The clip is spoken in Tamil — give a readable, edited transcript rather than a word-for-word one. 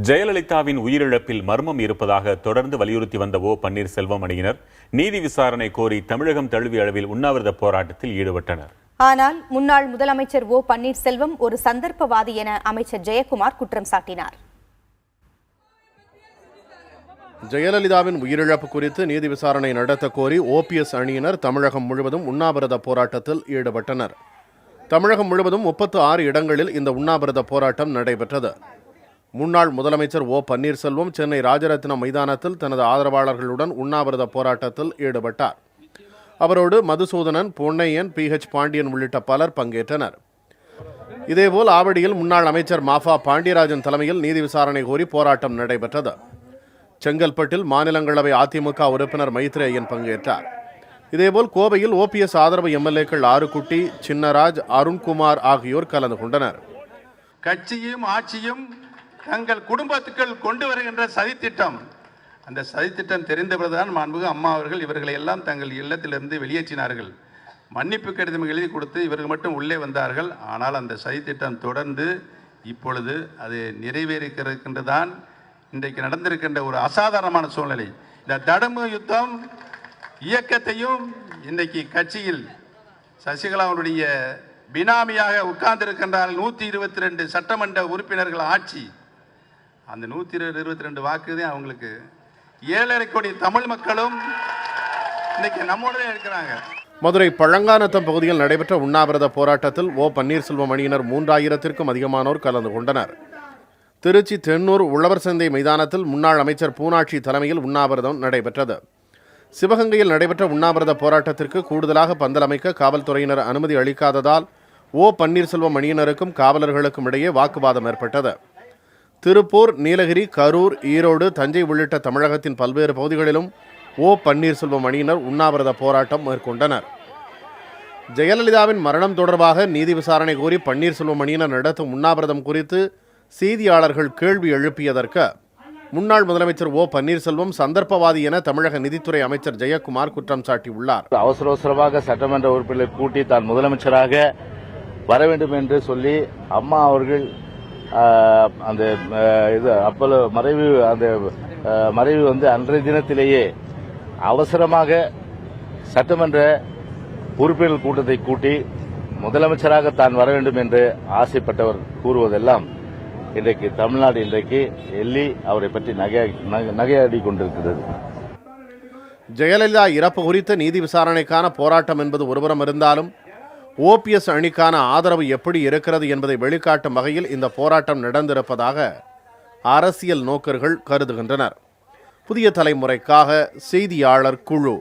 ஜெயலலிதாவின் உயிரிழப்பில் மர்மம் இருப்பதாக தொடர்ந்து வலியுறுத்தி வந்த ஓ பன்னீர்செல்வம் அணியினர் நீதி விசாரணை கோரி தமிழகம் தழுவிய அளவில் உண்ணாவிரத போராட்டத்தில் ஈடுபட்டனர். ஆனால் முன்னாள் முதலமைச்சர் ஓ பன்னீர்செல்வம் ஒரு சந்தர்ப்பவாதி என அமைச்சர் ஜெயக்குமார் குற்றம் சாட்டினார். ஜெயலலிதாவின் உயிரிழப்பு குறித்து நீதி விசாரணை நடத்த கோரி ஓபிஎஸ் அணியினர் தமிழகம் முழுவதும் உண்ணாவிரத போராட்டத்தில் ஈடுபட்டனர். தமிழகம் முழுவதும் 36 இடங்களில் இந்த உண்ணாவிரத போராட்டம் நடைபெற்றது. முன்னாள் முதலமைச்சர் ஓ பன்னீர்செல்வம் சென்னை ராஜரத்னம் மைதானத்தில் தனது ஆதரவாளர்களுடன் உண்ணாவிரத போராட்டத்தில் ஈடுபட்டார். அவரோடு மதுசூதனன், பொன்னையன், PH பாண்டியன் உள்ளிட்ட பலர் பங்கேற்றனர். இதேபோல் ஆவடியில் முன்னாள் அமைச்சர் மாஃபா பாண்டியராஜன் தலைமையில் நீதி விசாரணை கோரி போராட்டம் நடைபெற்றது. செங்கல்பட்டில் மாநிலங்களவை அதிமுக உறுப்பினர் மைத்ரேயன் பங்கேற்றார். இதேபோல் கோவையில் ஓபிஎஸ் ஆதரவு எம்எல்ஏக்கள் ஆறுக்குட்டி, சின்னராஜ், அருண்குமார் ஆகியோர் கலந்து கொண்டனர். கட்சியும் ஆட்சியும் தங்கள் குடும்பத்துக்குள் கொண்டு வருகின்ற சதித்திட்டம், அந்த சதித்திட்டம் தெரிந்தவர்தான் மாண்புமிகு அம்மா அவர்கள் இவர்களை எல்லாம் தங்கள் இல்லத்திலிருந்து வெளியேற்றினார்கள். மன்னிப்பு கடிதம் எழுதி கொடுத்து இவர்கள் மட்டும் உள்ளே வந்தார்கள். ஆனால் அந்த சதித்திட்டம் தொடர்ந்து இப்பொழுது அது நிறைவேறிருக்கின்றதான் இன்றைக்கு நடந்திருக்கின்ற ஒரு அசாதாரணமான சூழ்நிலை. இந்த தடுப்பு யுத்தம் இயக்கத்தையும் இன்றைக்கு கட்சியில் சசிகலாவுடைய பினாமியாக உட்கார்ந்திருக்கின்றால் 122 சட்டமன்ற உறுப்பினர்கள் ஆட்சி. அந்த 122 வாக்குதான் அவங்களுக்கு. 7.5 கோடி தமிழ் மக்களும் இன்னைக்கு நம்மோட இருக்கிறாங்க. மதுரை பழங்காநத்தம் பகுதியில் நடைபெற்ற உண்ணாவிரத போராட்டத்தில் ஓ பன்னீர்செல்வம் அணியினர் 3000த்திற்கும் அதிகமானோர் கலந்து கொண்டனர். திருச்சி தென்னூர் உழவர் சந்தை மைதானத்தில் முன்னாள் அமைச்சர் பூனாட்சி தலைமையில் உண்ணாவிரதம் நடைபெற்றது. சிவகங்கையில் நடைபெற்ற உண்ணாவிரத போராட்டத்திற்கு கூடுதலாக பந்தல் அமைக்க காவல்துறையினர் அனுமதி அளிக்காததால் ஓ பன்னீர்செல்வம் அணியினருக்கும் காவலர்களுக்கும் இடையே வாக்குவாதம் ஏற்பட்டது. திருப்பூர், நீலகிரி, கரூர், ஈரோடு, தஞ்சை உள்ளிட்ட தமிழகத்தின் பல்வேறு பகுதிகளிலும் ஓ பன்னீர்செல்வம் அணியினர் உண்ணாவிரத போராட்டம் மேற்கொண்டனர். ஜெயலலிதாவின் மரணம் தொடர்பாக நீதி விசாரணை கோரி பன்னீர்செல்வம் அணியினர் நடத்தும் உண்ணாவிரதம் குறித்து செய்தியாளர்கள் கேள்வி எழுப்பியதற்கு முன்னாள் முதலமைச்சர் ஓ பன்னீர்செல்வம் சந்தர்ப்பவாதி என தமிழக நிதித்துறை அமைச்சர் ஜெயக்குமார் குற்றம் சாட்டியுள்ளார். அவசரமாக சட்டமன்ற உறுப்பினர்களை கூட்டி தான் முதலமைச்சராக வர வேண்டும் என்று சொல்லி அம்மா அவர்கள் அந்த அப்போது மறைவு அன்றைய தினத்திலேயே அவசரமாக சட்டமன்ற உறுப்பினர்கள் கூட்டத்தை கூட்டி முதலமைச்சராக தான் வர வேண்டும் என்று ஆசைப்பட்டவர் கூறுவதெல்லாம் இன்றைக்கு தமிழ்நாடு எள்ளி அவரை பற்றி நகையாடி கொண்டிருக்கிறது. ஜெயலலிதா இறப்பு குறித்த நீதி விசாரணைக்கான போராட்டம் என்பது ஒருபுறம் இருந்தாலும் ஓபிஎஸ் அணிக்கான ஆதரவு எப்படி இருக்கிறது என்பதை வெளிக்காட்டும் வகையில் இந்த போராட்டம் நடந்திருப்பதாக அரசியல் நோக்கர்கள் கருதுகின்றனர். புதிய தலைமுறைக்காக செய்தியாளர் குழு.